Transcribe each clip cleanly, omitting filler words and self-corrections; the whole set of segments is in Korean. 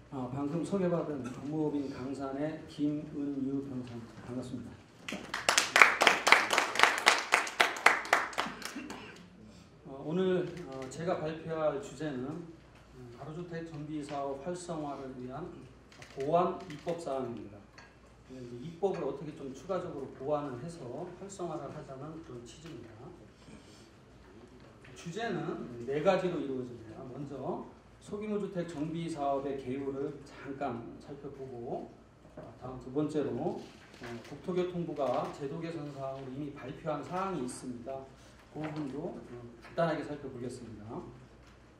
방금 소개받은 법무법인 강산의 김은유 변호사입니다. 반갑습니다. 오늘 제가 발표할 주제는 가로주택 정비사업 활성화를 위한 보완 입법사항입니다. 입법을 어떻게 좀 추가적으로 보완을 해서 활성화를 하자는 그런 취지입니다. 주제는 4가지로 이루어집니다. 먼저 소규모주택 정비사업의 개요를 잠깐 살펴보고, 다음 2번째로 국토교통부가 제도 개선 사항으로 이미 발표한 사항이 있습니다. 그 부분도 간단하게 살펴보겠습니다.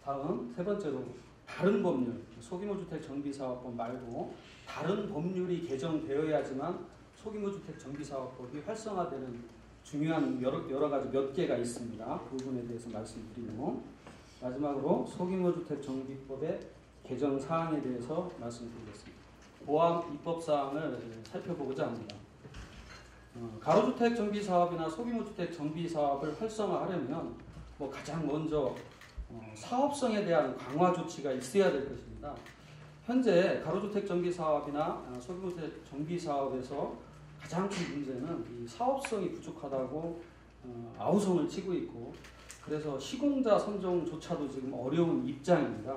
다음 3번째로 다른 법률, 소규모주택 정비사업법 말고 다른 법률이 개정되어야지만 소규모주택 정비사업법이 활성화되는 중요한 여러 가지 몇 개가 있습니다. 그 부분에 대해서 말씀드리고, 마지막으로 소규모주택 정비법의 개정 사항에 대해서 말씀드리겠습니다. 보완 입법 사항을 살펴보고자 합니다. 가로주택 정비사업이나 소규모주택 정비사업을 활성화하려면 가장 먼저 사업성에 대한 강화 조치가 있어야 될 것입니다. 현재 가로주택 정비사업이나 소규모주택 정비사업에서 가장 큰 문제는 이 사업성이 부족하다고 아우성을 치고 있고, 그래서 시공자 선정조차도 지금 어려운 입장입니다.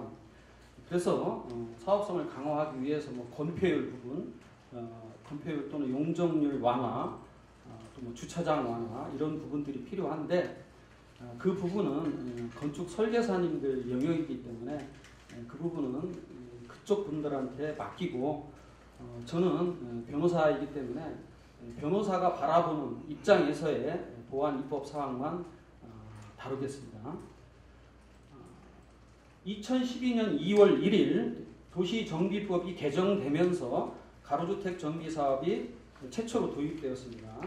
그래서 사업성을 강화하기 위해서 건폐율 부분, 건폐율 또는 용적률 완화, 또 주차장 완화 이런 부분들이 필요한데, 그 부분은 건축 설계사님들 영역이기 때문에 그 부분은 그쪽 분들한테 맡기고, 저는 변호사이기 때문에 변호사가 바라보는 입장에서의 보완 입법 사항만 다루겠습니다. 2012년 2월 1일 도시정비법이 개정되면서 가로주택 정비사업이 최초로 도입되었습니다.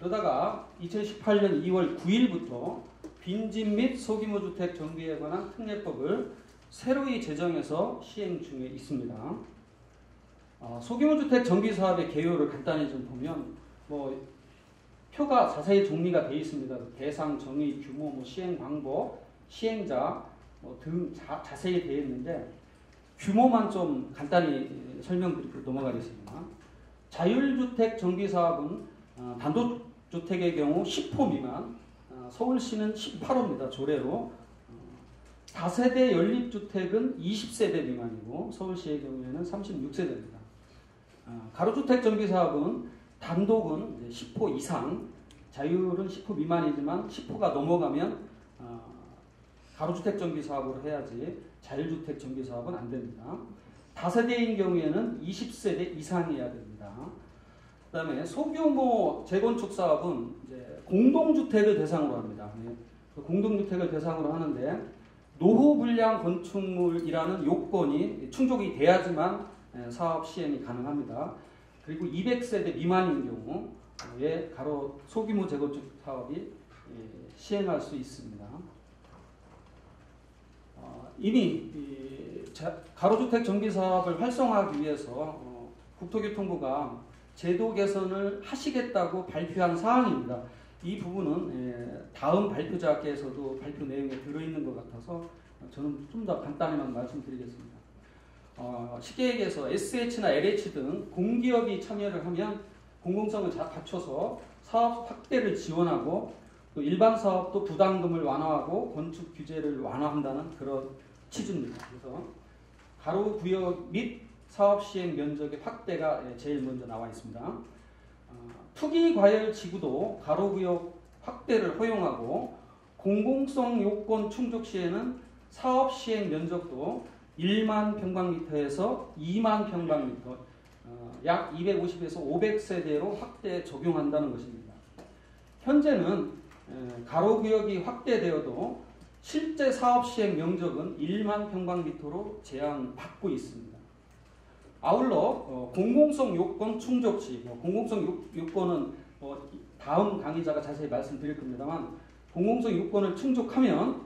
그러다가 2018년 2월 9일부터 빈집 및 소규모주택 정비에 관한 특례법을 새로이 제정해서 시행 중에 있습니다. 소규모주택 정비사업의 개요를 간단히 좀 보면 표가 자세히 정리가 되어 있습니다. 대상, 정의, 규모, 시행 방법, 시행자 등 자세히 되어 있는데, 규모만 좀 간단히 설명드리고 넘어가겠습니다. 자율주택 정비사업은 단독주택의 경우 10호 미만, 서울시는 18호입니다. 조례로. 다세대 연립주택은 20세대 미만이고 서울시의 경우에는 36세대입니다. 가로주택 정비사업은 단독은 10호 이상, 자율은 10호 미만이지만 10호가 넘어가면 가로주택 정비사업으로 해야지 자율주택 정비사업은 안 됩니다. 다세대인 경우에는 20세대 이상이어야 됩니다. 그 다음에 소규모 재건축 사업은 이제 공동주택을 대상으로 합니다. 공동주택을 대상으로 하는데, 노후불량 건축물이라는 요건이 충족이 돼야지만 사업 시행이 가능합니다. 그리고 200세대 미만인 경우에 소규모 재건축 사업이 시행할 수 있습니다. 이미 가로주택 정비사업을 활성화하기 위해서 국토교통부가 제도 개선을 하시겠다고 발표한 사항입니다. 이 부분은 다음 발표자께서도 발표 내용에 들어있는 것 같아서 저는 좀 더 간단히만 말씀드리겠습니다. 쉽게 얘기해서 SH나 LH 등 공기업이 참여를 하면 공공성을 갖춰서 사업 확대를 지원하고, 또 일반 사업도 부담금을 완화하고 건축 규제를 완화한다는 그런 취지입니다. 그래서 가로구역 및 사업 시행 면적의 확대가 제일 먼저 나와 있습니다. 투기과열지구도 가로구역 확대를 허용하고, 공공성 요건 충족 시에는 사업 시행 면적도 1만 평방미터에서 2만 평방미터, 약 250에서 500세대로 확대 적용한다는 것입니다. 현재는 가로구역이 확대되어도 실제 사업 시행 면적은 1만 평방미터로 제한받고 있습니다. 아울러 공공성 요건 충족 시, 공공성 요건은 다음 강의자가 자세히 말씀드릴 겁니다만, 공공성 요건을 충족하면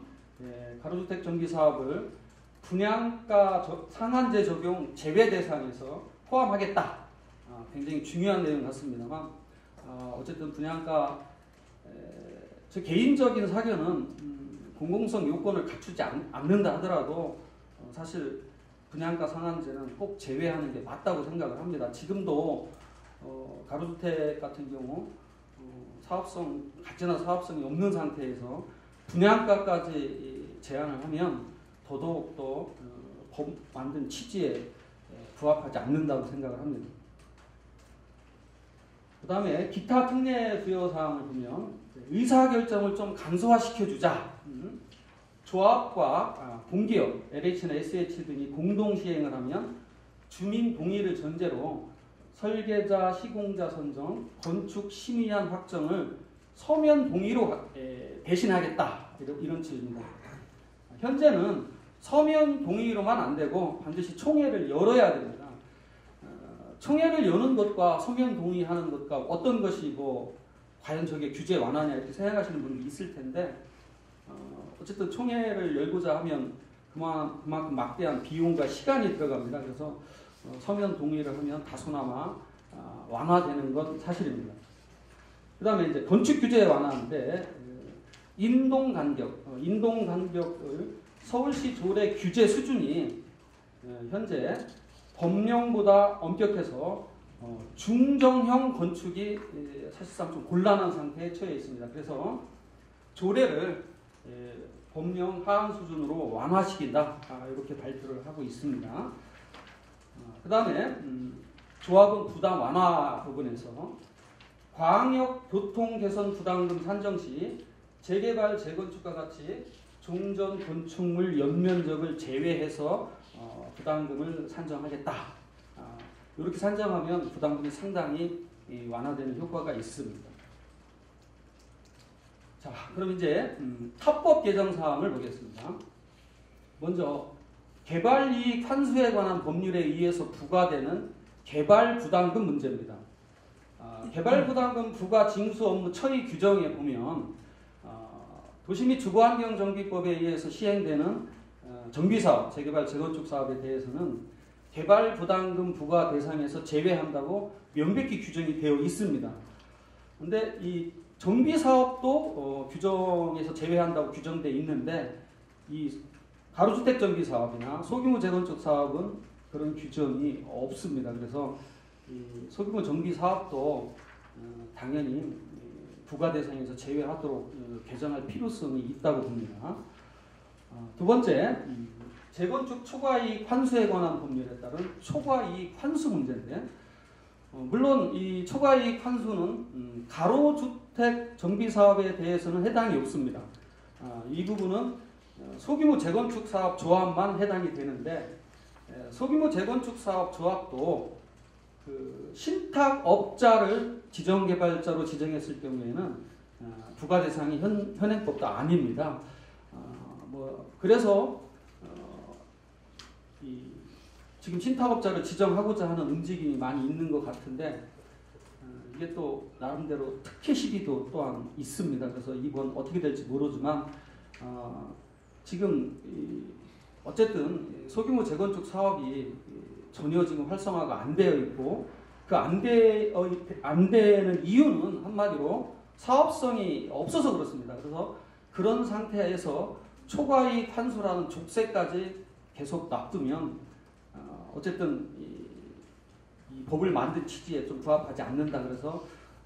가로주택 정비사업을 분양가 상한제 적용 제외 대상에서 포함하겠다. 굉장히 중요한 내용 같습니다만, 어쨌든 분양가, 제 개인적인 사견은 공공성 요건을 갖추지 않는다 하더라도 사실 분양가 상한제는 꼭 제외하는 게 맞다고 생각을 합니다. 지금도 가로주택 같은 경우 가치나 사업성이 없는 상태에서 분양가까지 제한을 하면 더더욱더 법 만든 취지에 부합하지 않는다고 생각을 합니다. 그 다음에 기타 특례 부여사항을 보면 의사결정을 좀 간소화시켜주자. 조합과 공기업, LH나 SH 등이 공동 시행을 하면 주민 동의를 전제로 설계자, 시공자 선정, 건축 심의안 확정을 서면 동의로 대신하겠다. 이런 취지입니다. 현재는 서면 동의로만 안 되고 반드시 총회를 열어야 됩니다. 총회를 여는 것과 서면 동의하는 것과 어떤 것이 과연 저게 규제 완화냐 이렇게 생각하시는 분들이 있을 텐데 어쨌든 총회를 열고자 하면 그만큼 막대한 비용과 시간이 들어갑니다. 그래서 서면 동의를 하면 다소나마 완화되는 건 사실입니다. 그 다음에 이제 건축 규제 완화인데 인동 간격을 서울시 조례 규제 수준이 현재 법령보다 엄격해서 중정형 건축이 사실상 좀 곤란한 상태에 처해 있습니다. 그래서 조례를 법령 하한 수준으로 완화시킨다. 이렇게 발표를 하고 있습니다. 그 다음에 조합은 부담 완화 부분에서 광역 교통 개선 부담금 산정 시 재개발 재건축과 같이 종전 건축물 연면적을 제외해서 부담금을 산정하겠다. 이렇게 산정하면 부담금이 상당히 완화되는 효과가 있습니다. 자, 그럼 이제 합법 개정 사항을 보겠습니다. 먼저 개발이익 환수에 관한 법률에 의해서 부과되는 개발 부담금 문제입니다. 개발 부담금 부과 징수 업무 처리 규정에 보면 도시 및 주거환경정비법에 의해서 시행되는 정비사업, 재개발, 재건축 사업에 대해서는 개발 부담금 부과 대상에서 제외한다고 명백히 규정이 되어 있습니다. 그런데 이 정비사업도 규정에서 제외한다고 규정되어 있는데 이 가로주택 정비사업이나 소규모 재건축 사업은 그런 규정이 없습니다. 그래서 이 소규모 정비사업도 당연히 부과 대상에서 제외하도록 개정할 필요성이 있다고 봅니다. 두 번째, 재건축 초과이익 환수에 관한 법률에 따른 초과이익 환수 문제인데 물론 이 초과이익 환수는 가로주택 정비사업에 대해서는 해당이 없습니다. 이 부분은 소규모 재건축 사업 조합만 해당이 되는데 소규모 재건축 사업 조합도 그 신탁업자를 지정개발자로 지정했을 경우에는 부과 대상이 현행법도 아닙니다. 그래서 지금 신탁업자를 지정하고자 하는 움직임이 많이 있는 것 같은데 이게 또 나름대로 특혜 시비도 또한 있습니다. 그래서 이번 어떻게 될지 모르지만 지금 어쨌든 소규모 재건축 사업이 전혀 지금 활성화가 안 되어 있고 그 안 되는 이유는 한마디로 사업성이 없어서 그렇습니다. 그래서 그런 상태에서 초과이익 환수라는 족쇄까지 계속 놔두면 어쨌든 이 법을 만든 취지에 좀 부합하지 않는다. 그래서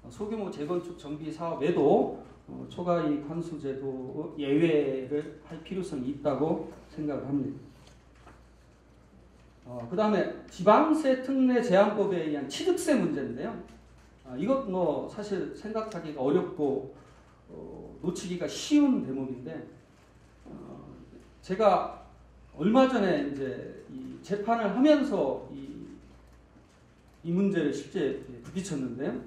소규모 재건축 정비 사업에도 초과이익 환수 제도 예외를 할 필요성이 있다고 생각을 합니다. 그 다음에 지방세 특례 제한법에 의한 취득세 문제인데요. 이것 사실 생각하기가 어렵고 놓치기가 쉬운 대목인데 제가 얼마 전에 이제 이 재판을 하면서 이 문제를 실제 부딪혔는데요.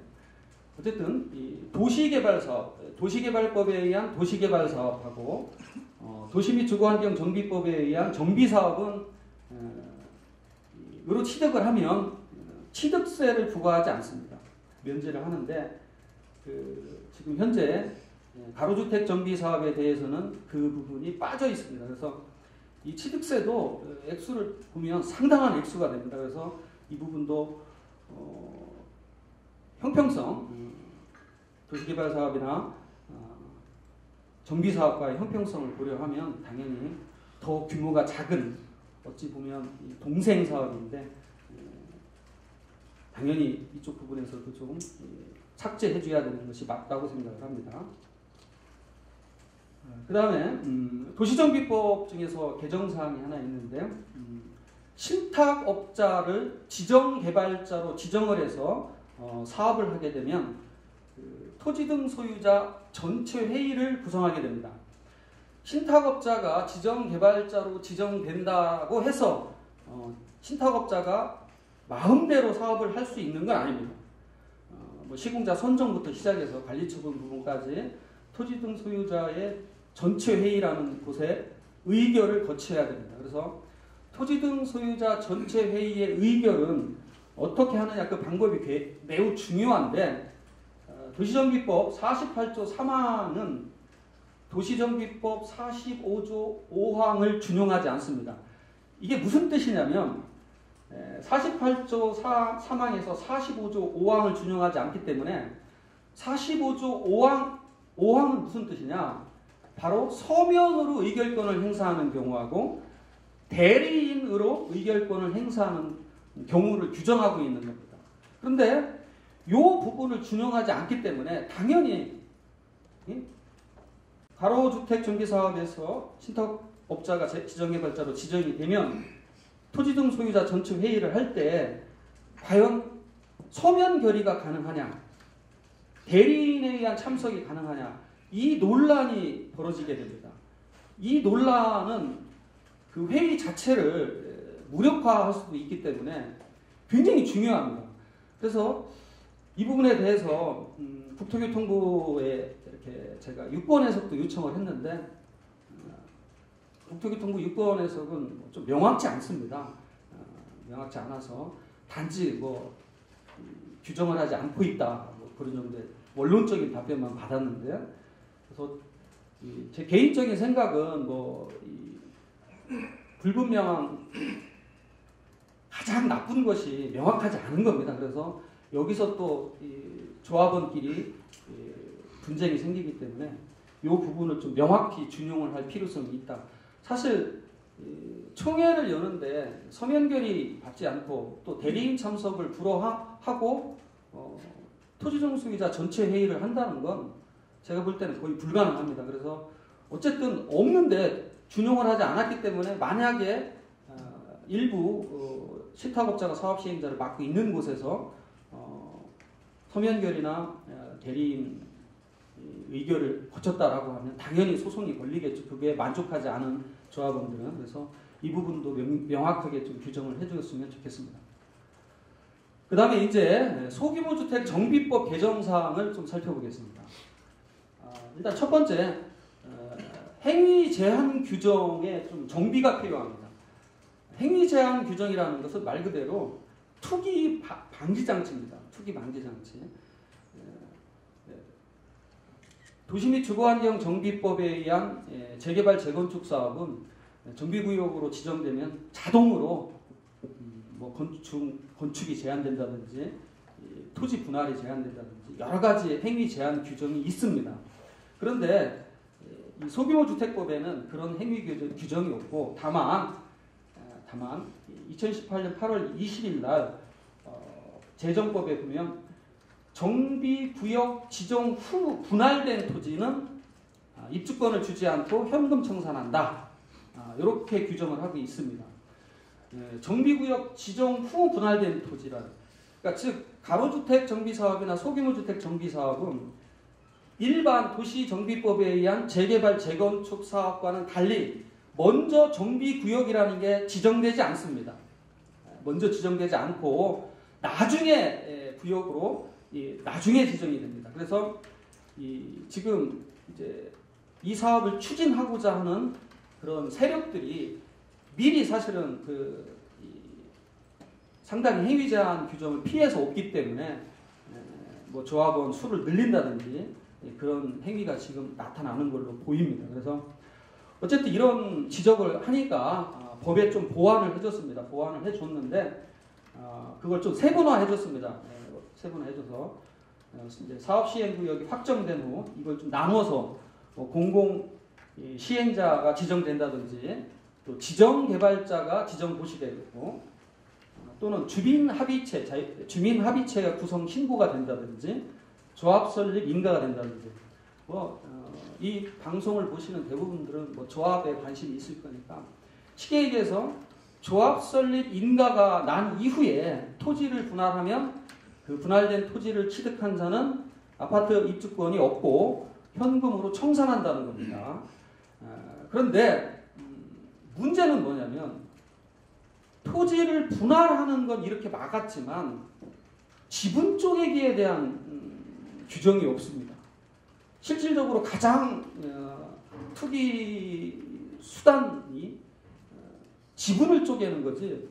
어쨌든 이 도시개발법에 의한 도시개발 사업하고 도시 및 주거환경 정비법에 의한 정비사업은 으로 취득을 하면 취득세를 부과하지 않습니다. 면제를 하는데 지금 현재 가로주택 정비 사업에 대해서는 그 부분이 빠져 있습니다. 그래서 이 취득세도 액수를 보면 상당한 액수가 됩니다. 그래서 이 부분도 형평성, 도시개발 사업이나 정비 사업과의 형평성을 고려하면 당연히 더 규모가 작은 어찌 보면 동생 사업인데 당연히 이쪽 부분에서도 좀 삭제해줘야 되는 것이 맞다고 생각을 합니다. 그 다음에 도시정비법 중에서 개정사항이 하나 있는데요. 신탁업자를 지정개발자로 지정을 해서 사업을 하게 되면 토지 등 소유자 전체 회의를 구성하게 됩니다. 신탁업자가 지정개발자로 지정된다고 해서 신탁업자가 마음대로 사업을 할 수 있는 건 아닙니다. 뭐 시공자 선정부터 시작해서 관리처분 부분까지 토지 등 소유자의 전체 회의라는 곳에 의결을 거쳐야 됩니다. 그래서 토지 등 소유자 전체 회의의 의결은 어떻게 하느냐 그 방법이 매우 중요한데 도시정비법 48조 3항은 도시정비법 45조 5항을 준용하지 않습니다. 이게 무슨 뜻이냐면 48조 3항에서 45조 5항을 준용하지 않기 때문에 45조 5항은 무슨 뜻이냐? 바로 서면으로 의결권을 행사하는 경우하고 대리인으로 의결권을 행사하는 경우를 규정하고 있는 겁니다. 그런데 이 부분을 준용하지 않기 때문에 당연히 가로주택 정비사업에서 신탁업자가 지정개발자로 지정이 되면 토지 등 소유자 전체 회의를 할 때 과연 서면 결의가 가능하냐, 대리인에 의한 참석이 가능하냐, 이 논란이 벌어지게 됩니다. 이 논란은 그 회의 자체를 무력화할 수도 있기 때문에 굉장히 중요합니다. 그래서 이 부분에 대해서 국토교통부에 이렇게 제가 6번 해석도 요청을 했는데 국토교통부 6번 해석은 좀 명확치 않습니다. 명확치 않아서 단지 뭐 규정을 하지 않고 있다 뭐 그런 정도의 원론적인 답변만 받았는데요. 그래서 제 개인적인 생각은 뭐 불분명한 가장 나쁜 것이 명확하지 않은 겁니다. 그래서 여기서 또 조합원끼리 분쟁이 생기기 때문에 이 부분을 좀 명확히 준용을 할 필요성이 있다. 사실 총회를 여는데 서면결의 받지 않고 또 대리인 참석을 불허하고 토지정 소유자 전체 회의를 한다는 건 제가 볼 때는 거의 불가능합니다. 그래서 어쨌든 없는데 준용을 하지 않았기 때문에 만약에 일부 신탁업자가 사업시행자를 맡고 있는 곳에서 서면결의나 대리인 의결을 거쳤다라고 하면 당연히 소송이 걸리겠죠. 그게 만족하지 않은 조합원들은. 그래서 이 부분도 명확하게 좀 규정을 해주셨으면 좋겠습니다. 그 다음에 이제 소규모 주택 정비법 개정 사항을 좀 살펴보겠습니다. 일단 첫 번째 행위 제한 규정에 좀 정비가 필요합니다. 행위 제한 규정이라는 것은 말 그대로 투기 방지 장치입니다. 투기 방지 장치. 도시 및 주거환경 정비법에 의한 재개발 재건축 사업은 정비구역으로 지정되면 자동으로 뭐 건축이 제한된다든지 토지 분할이 제한된다든지 여러 가지 행위 제한 규정이 있습니다. 그런데 이 소규모 주택법에는 그런 행위 규정이 없고 다만 2018년 8월 20일 날 재정법에 보면 정비구역 지정 후 분할된 토지는 입주권을 주지 않고 현금 청산한다. 이렇게 규정을 하고 있습니다. 정비구역 지정 후 분할된 토지란, 그러니까 즉 가로주택 정비사업이나 소규모주택 정비사업은 일반 도시정비법에 의한 재개발 재건축 사업과는 달리 먼저 정비구역이라는 게 지정되지 않습니다. 먼저 지정되지 않고 나중에 구역으로 나중에 지정이 됩니다. 그래서 지금 이제 이 사업을 추진하고자 하는 그런 세력들이 미리 사실은 상당히 행위 제한 규정을 피해서 없기 때문에 뭐 조합원 수를 늘린다든지 그런 행위가 지금 나타나는 걸로 보입니다. 그래서 어쨌든 이런 지적을 하니까 법에 좀 보완을 해줬습니다. 보완을 해줬는데 그걸 좀 세분화해줬습니다. 세분화해줘서 이제 사업 시행 구역이 확정된 후 이걸 좀 나눠서 공공 시행자가 지정된다든지 또 지정 개발자가 지정 도시되고 또는 주민 합의체가 구성 신고가 된다든지 조합 설립 인가가 된다든지 이 방송을 보시는 대부분들은 조합에 관심이 있을 거니까 쉽게 얘기해서 조합 설립 인가가 난 이후에 토지를 분할하면 그 분할된 토지를 취득한 자는 아파트 입주권이 없고 현금으로 청산한다는 겁니다. 그런데 문제는 뭐냐면 토지를 분할하는 건 이렇게 막았지만 지분 쪼개기에 대한 규정이 없습니다. 실질적으로 가장 투기 수단이 지분을 쪼개는 거지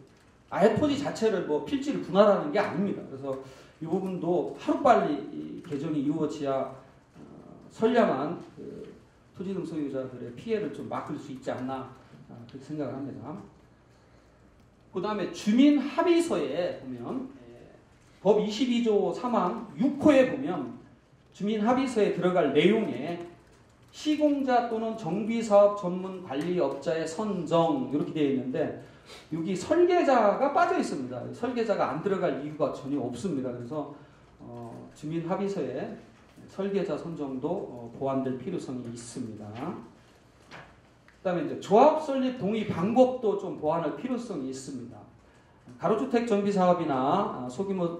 아예 토지 자체를 필지를 분할하는 게 아닙니다. 그래서 이 부분도 하루빨리 개정이 이루어져야 선량한 토지 등 소유자들의 피해를 좀 막을 수 있지 않나 그렇게 생각을 합니다. 그 다음에 주민 합의서에 보면 법 22조 3항 6호에 보면 주민 합의서에 들어갈 내용에 시공자 또는 정비사업 전문 관리업자의 선정 이렇게 되어 있는데 여기 설계자가 빠져 있습니다. 설계자가 안 들어갈 이유가 전혀 없습니다. 그래서 주민 합의서에 설계자 선정도 보완될 필요성이 있습니다. 그다음에 이제 조합 설립 동의 방법도 좀 보완할 필요성이 있습니다. 가로주택 정비 사업이나 소규모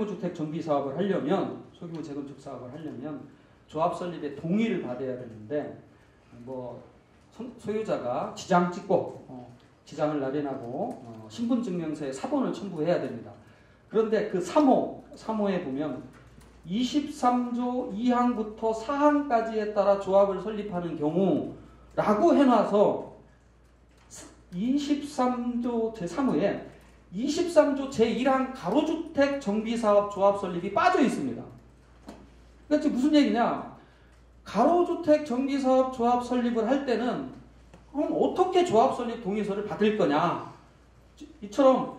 주택 정비 사업을 하려면 소규모 재건축 사업을 하려면 조합 설립의 동의를 받아야 되는데 소유자가 지장 찍고 지장을 날인하고 신분증명서에 사본을 첨부해야 됩니다. 그런데 그 3호에 보면 23조 2항부터 4항까지에 따라 조합을 설립하는 경우라고 해놔서 23조 제3호에 23조 제1항 가로주택 정비사업 조합 설립이 빠져 있습니다. 그러니까 무슨 얘기냐? 가로주택 정비사업 조합 설립을 할 때는 그럼 어떻게 조합 설립 동의서를 받을 거냐? 이처럼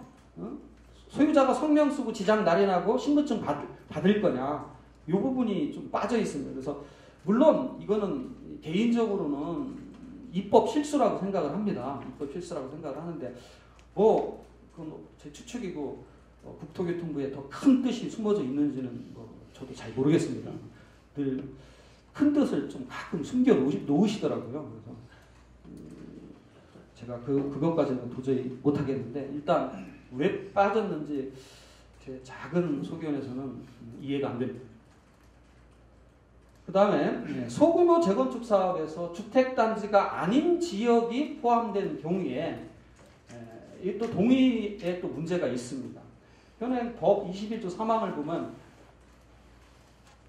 소유자가 성명 쓰고 지장 날인하고 신분증 받을 거냐? 이 부분이 좀 빠져 있습니다. 그래서 물론 이거는 개인적으로는 입법 실수라고 생각을 합니다. 입법 실수라고 생각을 하는데 그건 제 추측이고 국토교통부에 더 큰 뜻이 숨어져 있는지는 저도 잘 모르겠습니다. 늘 큰 뜻을 좀 가끔 숨겨 놓으시더라고요. 그래서 제가 그것까지는 도저히 못하겠는데 일단 왜 빠졌는지 제 작은 소견에서는 이해가 안 됩니다. 그 다음에 소규모 재건축 사업에서 주택단지가 아닌 지역이 포함된 경우에 이 또 동의에 또 문제가 있습니다. 현행 법 21조 3항을 보면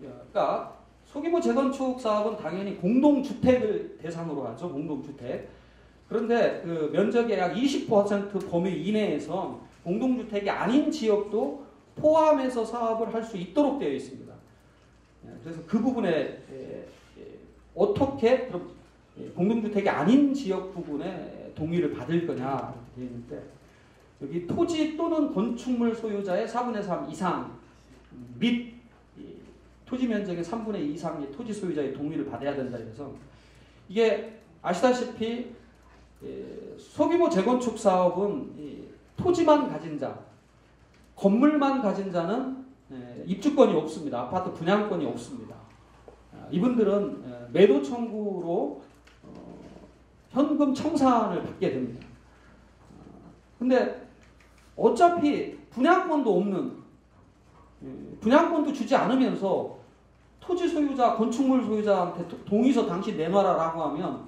그러니까 소규모 재건축 사업은 당연히 공동주택을 대상으로 하죠. 공동주택. 그런데 그 면적의 약 20% 범위 이내에서 공동주택이 아닌 지역도 포함해서 사업을 할 수 있도록 되어 있습니다. 그래서 그 부분에 어떻게 공동주택이 아닌 지역 부분에 동의를 받을 거냐 이렇게 되어 있는데 여기 토지 또는 건축물 소유자의 4분의 3 이상 및 토지 면적의 3분의 2 이상의 토지 소유자의 동의를 받아야 된다 해서 이게 아시다시피 소규모 재건축 사업은 토지만 가진 자, 건물만 가진 자는 입주권이 없습니다. 아파트 분양권이 없습니다. 이분들은 매도 청구로 현금 청산을 받게 됩니다. 근데 어차피 분양권도 없는, 분양권도 주지 않으면서 토지 소유자, 건축물 소유자한테 동의서 당신 내놔라라고 하면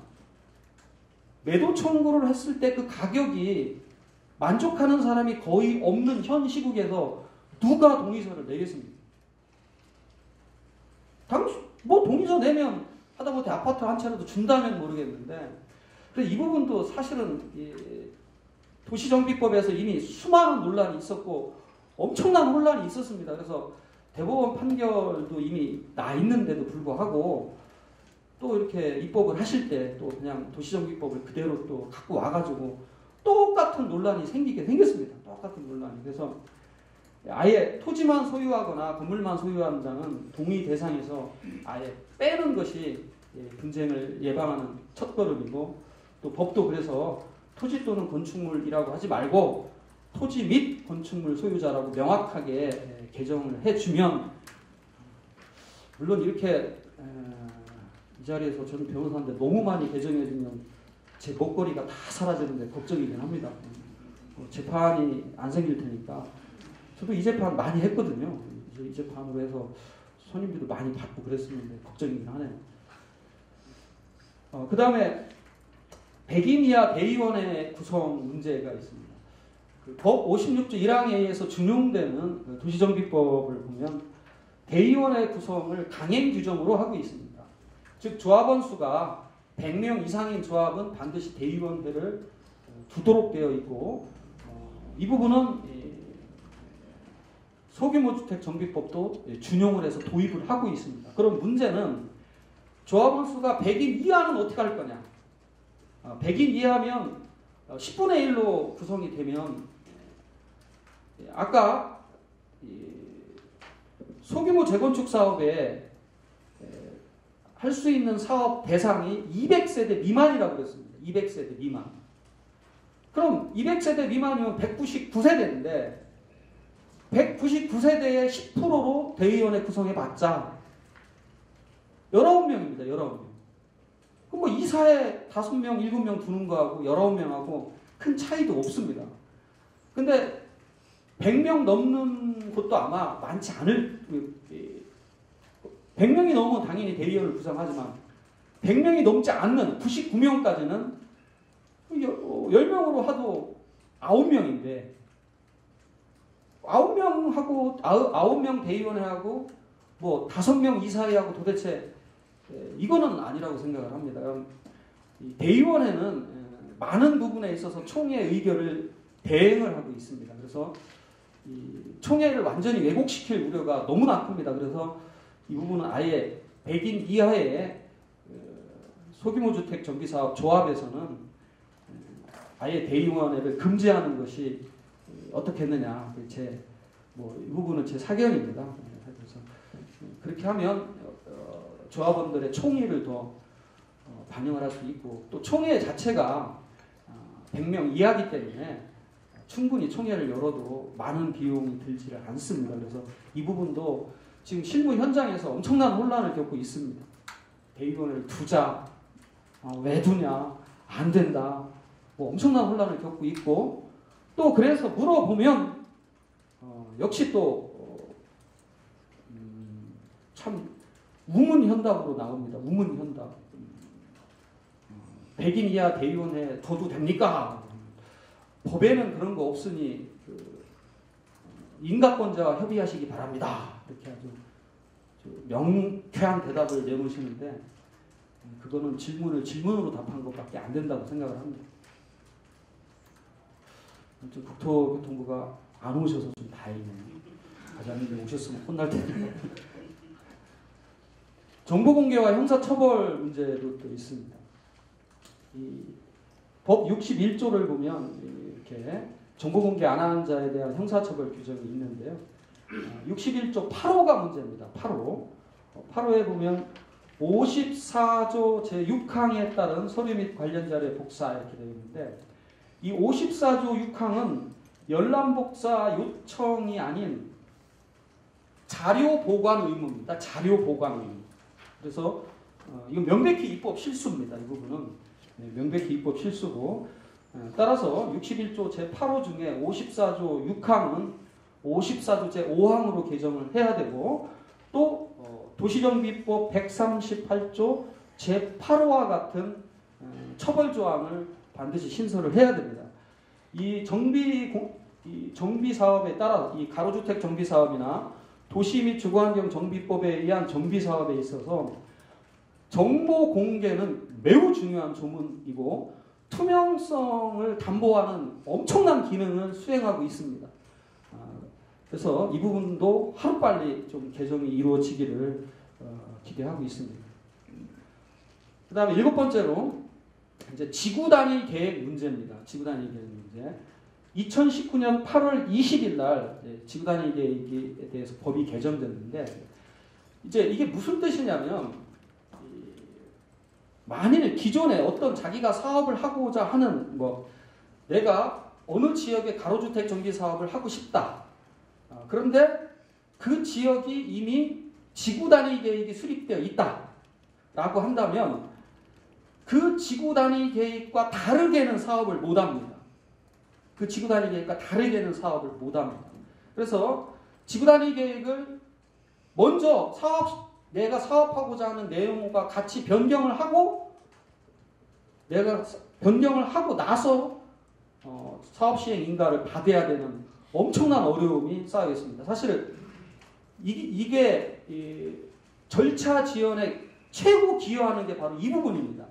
매도 청구를 했을 때 그 가격이 만족하는 사람이 거의 없는 현 시국에서 누가 동의서를 내겠습니까? 동의서 내면 하다못해 아파트 한 채라도 준다면 모르겠는데, 그래서 이 부분도 사실은 도시정비법에서 이미 수많은 논란이 있었고 엄청난 혼란이 있었습니다. 그래서 대법원 판결도 이미 나 있는데도 불구하고 또 이렇게 입법을 하실 때 또 그냥 도시정비법을 그대로 또 갖고 와가지고 똑같은 논란이 생겼습니다. 똑같은 논란이. 그래서 아예 토지만 소유하거나 건물만 소유하는 자는 동의 대상에서 아예 빼는 것이 분쟁을 예방하는 첫걸음이고, 또 법도 그래서 토지 또는 건축물이라고 하지 말고 토지 및 건축물 소유자라고 명확하게 개정을 해주면, 물론 이렇게 이 자리에서 저는 변호사인데 너무 많이 개정해주면 제 먹거리가 다 사라지는데 걱정이긴 합니다. 재판이 안 생길 테니까. 저도 이 재판 많이 했거든요. 이 재판으로 해서 손님비도 많이 받고 그랬었는데 걱정이긴 하네요. 그 다음에 100인 이하 대의원의 구성 문제가 있습니다. 법 56조 1항에 의해서 준용되는 도시정비법을 보면 대의원의 구성을 강행 규정으로 하고 있습니다. 즉 조합원 수가 100명 이상인 조합은 반드시 대의원회를 두도록 되어 있고, 이 부분은 소규모 주택 정비법도 준용을 해서 도입을 하고 있습니다. 그럼 문제는 조합원 수가 100인 이하는 어떻게 할 거냐? 100인 이하면 10분의 1로 구성이 되면 아까 소규모 재건축 사업에 할 수 있는 사업 대상이 200세대 미만이라고 그랬습니다. 200세대 미만. 그럼 200세대 미만이면 199세대인데 199세대의 10%로 대의원회 구성해봤자 19명입니다. 19명. 그럼 뭐 이사에 5명, 7명 두는 거하고 19명하고 큰 차이도 없습니다. 근데 100명 넘는 곳도 아마 많지 않을, 100명이 넘으면 당연히 대의원을 구성하지만 100명이 넘지 않는 99명까지는 10명으로 하도 9명인데 9명하고 9명 대의원회하고 뭐 5명 이사회하고 도대체 이거는 아니라고 생각을 합니다. 대의원회는 많은 부분에 있어서 총회 의결을 대행을 하고 있습니다. 그래서 이 총회를 완전히 왜곡시킬 우려가 너무나 큽니다. 그래서 이 부분은 아예 100인 이하의 소규모 주택 정비사업 조합에서는 아예 대의원회를 금지하는 것이 어떻겠느냐. 이 부분은 제 사견입니다. 그래서 그렇게 하면 조합원들의 총의를 더 반영을 할 수 있고, 또 총회 자체가 100명 이하기 때문에 충분히 총회를 열어도 많은 비용이 들지를 않습니다. 그래서 이 부분도 지금 실무 현장에서 엄청난 혼란을 겪고 있습니다. 대의원을 두자, 왜 두냐, 안 된다, 뭐 엄청난 혼란을 겪고 있고, 또 그래서 물어보면 역시 또 참 우문현답으로 나옵니다. 우문현답. 100인 이하 대의원회 둬도 됩니까? 법에는 그런 거 없으니 인가권자와 협의하시기 바랍니다. 이렇게 아주 명쾌한 대답을 내놓으시는데, 그거는 질문으로 답한 것밖에 안 된다고 생각을 합니다. 국토교통부가 안 오셔서 좀 다행이네요. 과장님이 오셨으면 혼날 텐데. 정보공개와 형사처벌 문제도 또 있습니다. 이 법 61조를 보면 이렇게 정보공개 안 하는 자에 대한 형사처벌 규정이 있는데요. 61조 8호가 문제입니다. 8호에 보면 54조 제6항에 따른 서류 및 관련 자료의 복사 이렇게 되어 있는데, 이 54조 6항은 열람복사 요청이 아닌 자료 보관 의무입니다. 자료 보관 의무. 그래서 이건 명백히 입법 실수입니다. 이 부분은 명백히 입법 실수고, 따라서 61조 제8호 중에 54조 6항은 54조 제5항으로 개정을 해야 되고, 또 도시정비법 138조 제8호와 같은 처벌 조항을 반드시 신설을 해야 됩니다. 이 정비 사업에 따라 이 가로주택 정비 사업이나 도시 및 주거환경 정비법에 의한 정비 사업에 있어서 정보 공개는 매우 중요한 조문이고 투명성을 담보하는 엄청난 기능을 수행하고 있습니다. 그래서 이 부분도 하루빨리 좀 개정이 이루어지기를 기대하고 있습니다. 그 다음에 7번째로 이제 지구단위 계획 문제입니다. 지구단위 계획 문제. 2019년 8월 20일 날 지구단위 계획에 대해서 법이 개정됐는데, 이제 이게 무슨 뜻이냐면 만일 기존에 어떤 자기가 사업을 하고자 하는 내가 어느 지역에 가로주택 정비 사업을 하고 싶다. 그런데 그 지역이 이미 지구 단위 계획이 수립되어 있다라고 한다면 그 지구 단위 계획과 다르게는 사업을 못 합니다. 그 지구 단위 계획과 다르게는 사업을 못 합니다. 그래서 지구 단위 계획을 먼저 내가 사업하고자 하는 내용과 같이 변경을 하고 내가 변경을 하고 나서 사업 시행 인가를 받아야 되는 엄청난 어려움이 쌓여 있습니다. 사실 이게 절차 지연에 최고 기여하는 게 바로 이 부분입니다.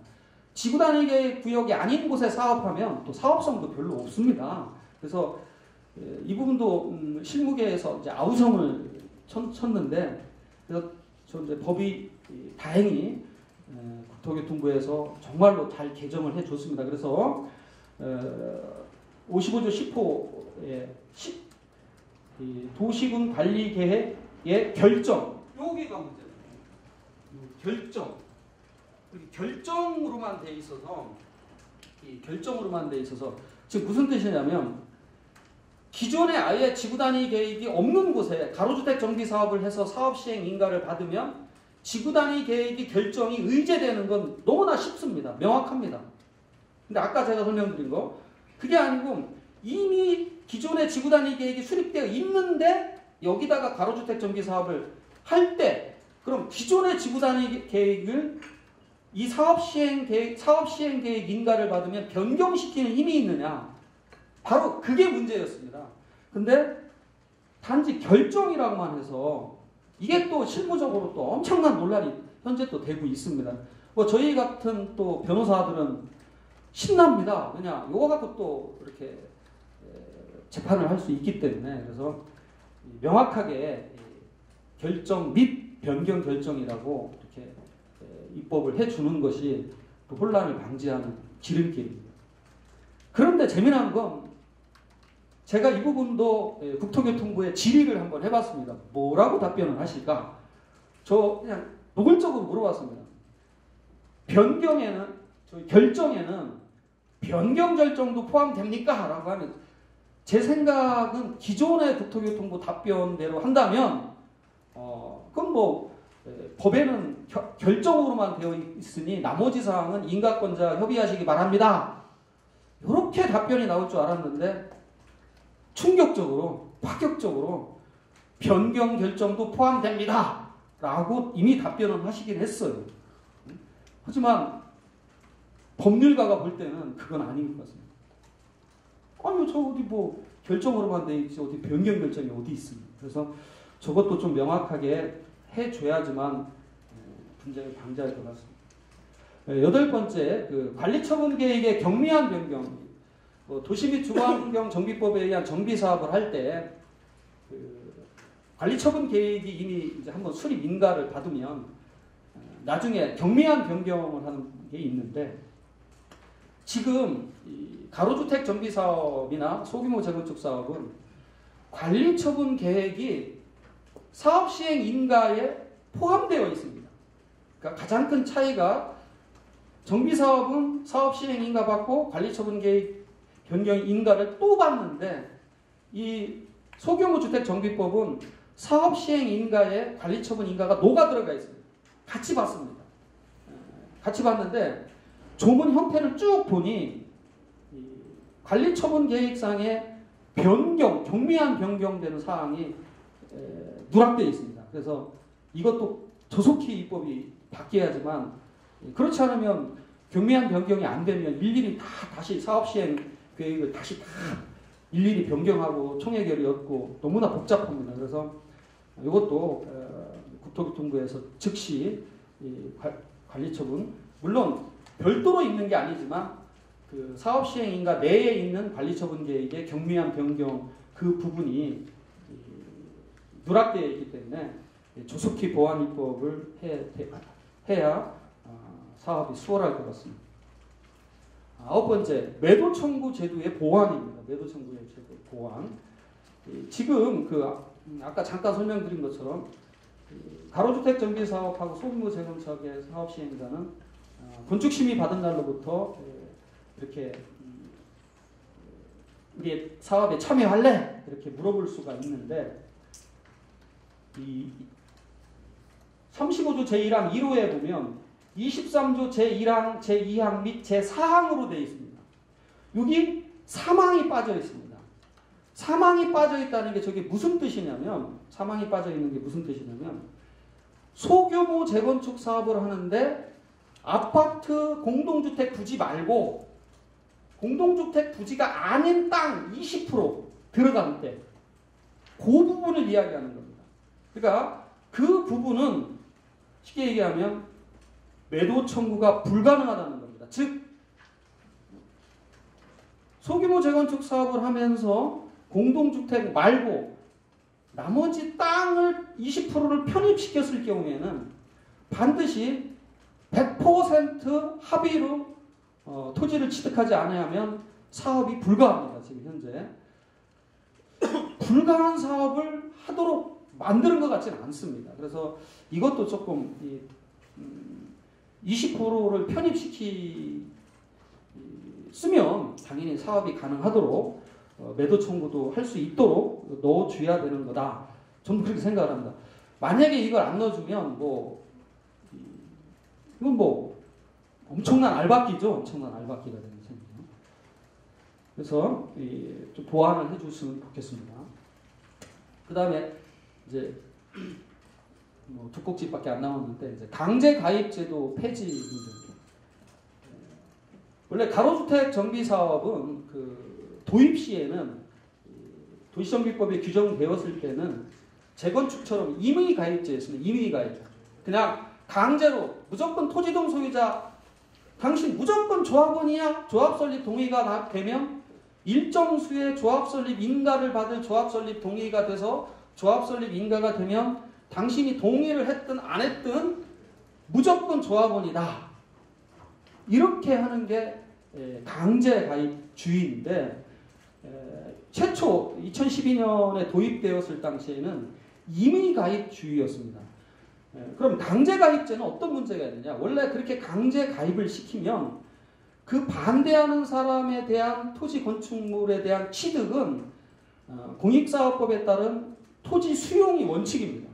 지구 단위 계획 구역이 아닌 곳에 사업하면 또 사업성도 별로 없습니다. 그래서 이 부분도 실무계에서 이제 아우성을 쳤는데, 그래서 저 이제 법이 다행히 국토교통부에서 정말로 잘 개정을 해줬습니다. 그래서 55조 10호의 도시군 관리 계획의 결정, 여기가 문제예요. 결정으로만 돼 있어서, 이 결정으로만 돼 있어서 지금 무슨 뜻이냐면, 기존에 아예 지구 단위 계획이 없는 곳에 가로주택 정비 사업을 해서 사업 시행 인가를 받으면 지구 단위 계획이 결정이 의제되는 건 너무나 쉽습니다. 명확합니다. 근데 아까 제가 설명드린 거 그게 아니고, 이미 기존의 지구 단위 계획이 수립되어 있는데 여기다가 가로주택 정비 사업을 할 때, 그럼 기존의 지구 단위 계획을 이 사업 시행 계획 인가를 받으면 변경시키는 힘이 있느냐? 바로 그게 문제였습니다. 근데 단지 결정이라고만 해서 이게 또 실무적으로 또 엄청난 논란이 현재 또 되고 있습니다. 저희 같은 또 변호사들은 신납니다. 왜냐, 이거 갖고 또 이렇게 재판을 할 수 있기 때문에. 그래서 명확하게 결정 및 변경 결정이라고 이렇게 입법을 해주는 것이 또 혼란을 방지하는 지름길입니다. 그런데 재미난 건, 제가 이 부분도 국토교통부에 질의를 한번 해봤습니다. 뭐라고 답변을 하실까? 저 그냥 노골적으로 물어봤습니다. 결정에는 변경 결정도 포함됩니까? 라고 하면, 제 생각은 기존의 국토교통부 답변대로 한다면 그건 법에는 결정으로만 되어 있으니 나머지 사항은 인가권자 협의하시기 바랍니다. 이렇게 답변이 나올 줄 알았는데 충격적으로, 파격적으로 변경 결정도 포함됩니다. 라고 이미 답변을 하시긴 했어요. 하지만 법률가가 볼 때는 그건 아닌 것 같습니다. 아니, 저 어디 결정으로만 돼 있지 어디 변경 결정이 어디 있습니까? 그래서 저것도 좀 명확하게 해줘야지만 분쟁을 방지할 것 같습니다. 8번째, 관리처분 계획의 경미한 변경. 도시 및 주거환경 정비법에 의한 정비 사업을 할 때 관리처분 계획이 이미 이제 한번 수립 인가를 받으면 나중에 경미한 변경을 하는 게 있는데, 지금 가로주택 정비 사업이나 소규모 재건축 사업은 관리처분 계획이 사업 시행 인가에 포함되어 있습니다. 그러니까 가장 큰 차이가, 정비 사업은 사업 시행 인가 받고 관리처분 계획 변경 인가를 또 받는데, 이 소규모 주택 정비법은 사업 시행 인가에 관리처분 인가가 녹아 들어가 있습니다. 같이 받습니다. 같이 받는데 조문 형태를 쭉 보니 관리처분 계획상에 경미한 변경되는 사항이 누락되어 있습니다. 그래서 이것도 조속히 입법이 바뀌어야지만, 그렇지 않으면 경미한 변경이 안 되면 일일이 다시 사업 시행 계획을 다시 일일이 변경하고 총회결이 얻고 너무나 복잡합니다. 그래서 이것도 국토교통부에서 즉시 관리처분, 물론 별도로 있는 게 아니지만 그 사업 시행 인가 내에 있는 관리처분 계획의 경미한 변경 그 부분이 누락되어 있기 때문에 조속히 보완 입법을 해야 사업이 수월할 것 같습니다. 9번째, 매도 청구 제도의 보완입니다. 매도 청구의 제도 보완. 지금 아까 잠깐 설명드린 것처럼 가로주택 정비 사업하고 소규모 재건축의 사업 시행자는 건축심의 받은 날로부터 이렇게 우리 사업에 참여할래? 이렇게 물어볼 수가 있는데 이 35조 제1항 1호에 보면 23조 제1항, 제2항 및 제4항으로 되어 있습니다. 여기 사망이 빠져 있습니다. 사망이 빠져 있다는 게 저게 무슨 뜻이냐면 사망이 빠져 있는 게 무슨 뜻이냐면 소규모 재건축 사업을 하는데 아파트 공동주택 부지 말고 공동주택 부지가 아닌 땅 20% 들어갈 때 그 부분을 이야기하는 겁니다. 그러니까 그 부분은 쉽게 얘기하면 매도 청구가 불가능하다는 겁니다. 즉 소규모 재건축 사업을 하면서 공동주택 말고 나머지 땅을 20%를 편입시켰을 경우에는 반드시 100% 합의로 토지를 취득하지 않으면 사업이 불가합니다. 지금 현재 불가한 사업을 하도록 만드는 것 같지는 않습니다. 그래서 이것도 조금 20%를 쓰면 당연히 사업이 가능하도록 매도 청구도 할 수 있도록 넣어줘야 되는 거다. 저는 그렇게 생각을 합니다. 만약에 이걸 안 넣어주면 이건 엄청난 알박기죠. 엄청난 알박기가 되는 셈이죠. 그래서 좀 보완을 해줬으면 좋겠습니다. 그 다음에 이제 두 꼭지밖에 안 남았는데 이제 강제 가입제도 폐지 문제입니다. 원래 가로주택 정비 사업은 도입 시에는 도시정비법에 규정되었을 때는 재건축처럼 임의 가입제였습니다. 임의 가입제. 그냥 강제로 무조건 토지동 소유자 당신 무조건 조합원이야. 조합 설립 동의가 되면 일정 수의 조합 설립 인가를 받을 조합 설립 동의가 돼서 조합 설립 인가가 되면 당신이 동의를 했든 안 했든 무조건 조합원이다. 이렇게 하는 게 강제 가입주의인데 최초 2012년에 도입되었을 당시에는 임의 가입주의였습니다. 그럼 강제 가입제는 어떤 문제가 있느냐? 원래 그렇게 강제 가입을 시키면 그 반대하는 사람에 대한 토지 건축물에 대한 취득은 공익사업법에 따른 토지 수용이 원칙입니다.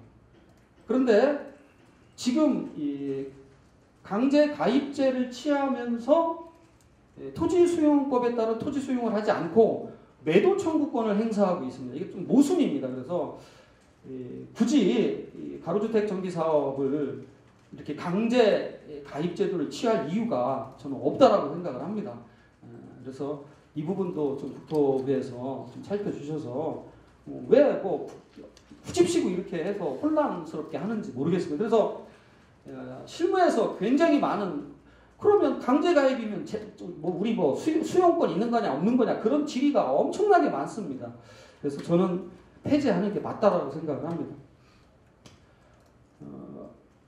그런데 지금 이 강제 가입제를 취하면서 토지 수용법에 따른 토지 수용을 하지 않고 매도 청구권을 행사하고 있습니다. 이게 좀 모순입니다. 그래서 굳이 가로주택 정비 사업을 이렇게 강제 가입 제도를 취할 이유가 저는 없다라고 생각을 합니다. 그래서 이 부분도 좀 국토부에서 좀 살펴주셔서 왜 후집시고 이렇게 해서 혼란스럽게 하는지 모르겠습니다. 그래서 실무에서 굉장히 많은 그러면 강제 가입이면 우리 수용권 있는 거냐 없는 거냐 그런 질의가 엄청나게 많습니다. 그래서 저는 폐지하는 게 맞다라고 생각을 합니다.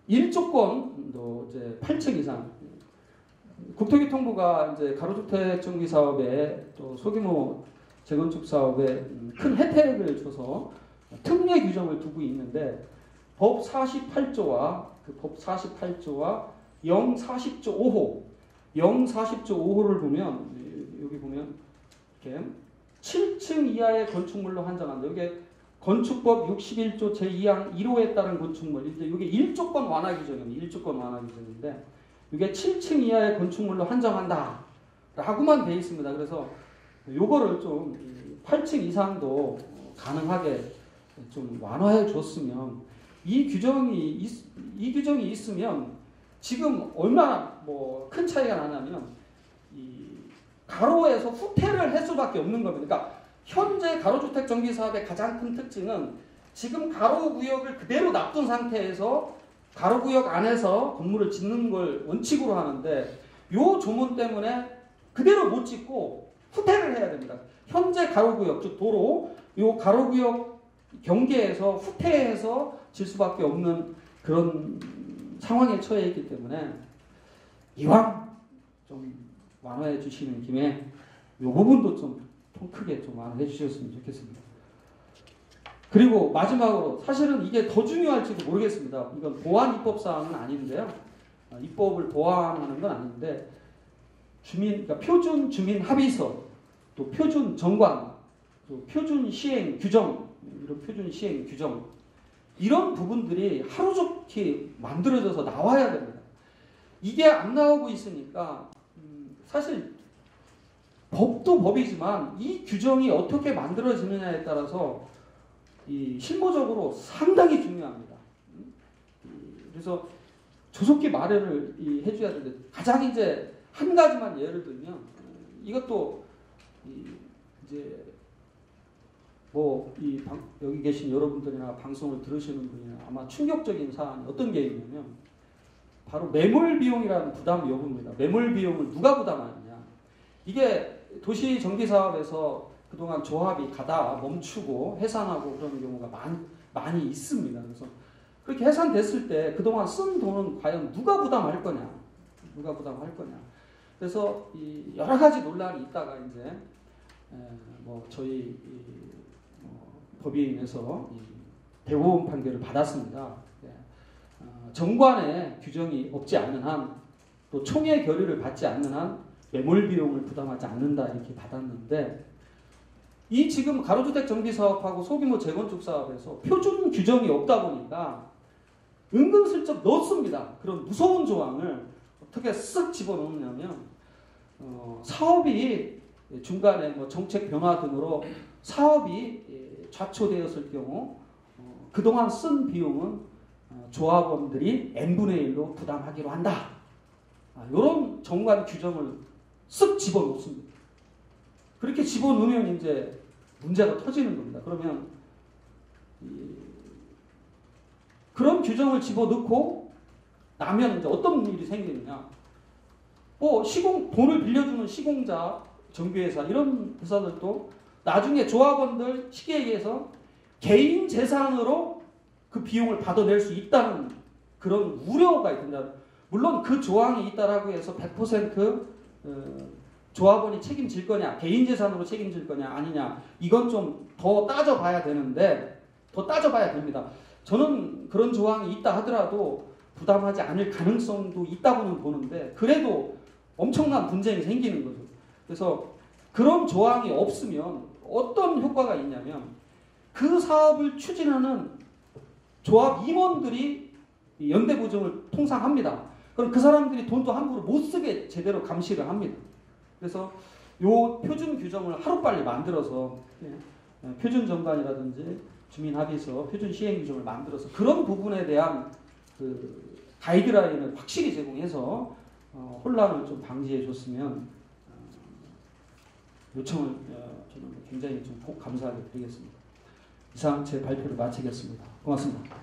1조건도 이제 8층 이상 국토교통부가 이제 가로주택 정비 사업에 또 소규모 재건축 사업에 큰 혜택을 줘서 특례 규정을 두고 있는데 법 48조와 법 48조와 040조 5호 040조 5호를 보면 여기 보면 이렇게 7층 이하의 건축물로 한정한다. 이게 건축법 61조 제2항 1호에 따른 건축물 이제 이게 1조건 완화 규정입니다. 1조건 완화 규정인데 이게 7층 이하의 건축물로 한정한다 라고만 되어 있습니다. 그래서 요거를 좀 8층 이상도 가능하게 좀 완화해 줬으면 이 규정이 있으면 지금 얼마나 큰 차이가 나냐면 이 가로에서 후퇴를 할 수밖에 없는 겁니다. 그러니까 현재 가로주택 정비 사업의 가장 큰 특징은 지금 가로구역을 그대로 놔둔 상태에서 가로구역 안에서 건물을 짓는 걸 원칙으로 하는데 이 조문 때문에 그대로 못 짓고 후퇴를 해야 됩니다. 현재 가로구역 즉 도로 이 가로구역 경계에서 후퇴해서 질 수밖에 없는 그런 상황에 처해 있기 때문에 이왕 좀 완화해 주시는 김에 이 부분도 좀 통 크게 좀 완화해 주셨으면 좋겠습니다. 그리고 마지막으로 사실은 이게 더 중요할지도 모르겠습니다. 이건 보완 입법 사항은 아닌데요. 입법을 보완하는 건 아닌데 그러니까 표준 주민 합의서, 또 표준 정관, 또 표준 시행 규정, 이런 표준 시행 규정 이런 부분들이 하루속히 만들어져서 나와야 됩니다. 이게 안 나오고 있으니까 사실 법도 법이지만 이 규정이 어떻게 만들어지느냐에 따라서 이 실무적으로 상당히 중요합니다. 그래서 조속히 마련을 해줘야 되는데 가장 이제 한 가지만 예를 들면 이것도 이제 여기 계신 여러분들이나 방송을 들으시는 분이나 아마 충격적인 사안이 어떤 게 있냐면 바로 매몰 비용이라는 부담 여부입니다. 매몰 비용을 누가 부담하느냐. 이게 도시 정비 사업에서 그동안 조합이 가다 멈추고 해산하고 그러는 경우가 많이 있습니다. 그래서 그렇게 해산됐을 때 그동안 쓴 돈은 과연 누가 부담할 거냐. 누가 부담할 거냐. 그래서 이 여러 가지 논란이 있다가 이제 저희 법위에서 대법원 판결을 받았습니다. 정관의 규정이 없지 않는 한, 또 총회 결의를 받지 않는 한 매몰 비용을 부담하지 않는다 이렇게 받았는데 이 지금 가로주택 정비 사업하고 소규모 재건축 사업에서 표준 규정이 없다 보니까 은근슬쩍 넣습니다. 그런 무서운 조항을 어떻게 쓱 집어넣느냐면 사업이 중간에 정책 변화 등으로 사업이 좌초되었을 경우 그동안 쓴 비용은 조합원들이 n분의 1로 부담하기로 한다. 이런 정관 규정을 쓱 집어넣습니다. 그렇게 집어넣으면 이제 문제가 터지는 겁니다. 그러면 그런 규정을 집어넣고 나면 이제 어떤 일이 생기느냐. 돈을 빌려주는 시공자, 정비회사 이런 회사들도 나중에 조합원들 시기에 의해서 개인 재산으로 그 비용을 받아낼 수 있다는 그런 우려가 있습니다. 물론 그 조항이 있다라고 해서 100% 조합원이 책임질 거냐, 개인 재산으로 책임질 거냐 아니냐 이건 좀 더 따져봐야 되는데 더 따져봐야 됩니다. 저는 그런 조항이 있다 하더라도 부담하지 않을 가능성도 있다고는 보는데 그래도 엄청난 분쟁이 생기는 거죠. 그래서 그런 조항이 없으면 어떤 효과가 있냐면 그 사업을 추진하는 조합 임원들이 연대보증을 통상 합니다. 그럼 그 사람들이 돈도 함부로 못 쓰게 제대로 감시를 합니다. 그래서 요 표준 규정을 하루빨리 만들어서 표준 정관이라든지 주민합의서, 표준 시행 규정을 만들어서 그런 부분에 대한 그 가이드라인을 확실히 제공해서 혼란을 좀 방지해 줬으면 요청을 저는 굉장히 좀 감사하게 드리겠습니다. 이상 제 발표를 마치겠습니다. 고맙습니다.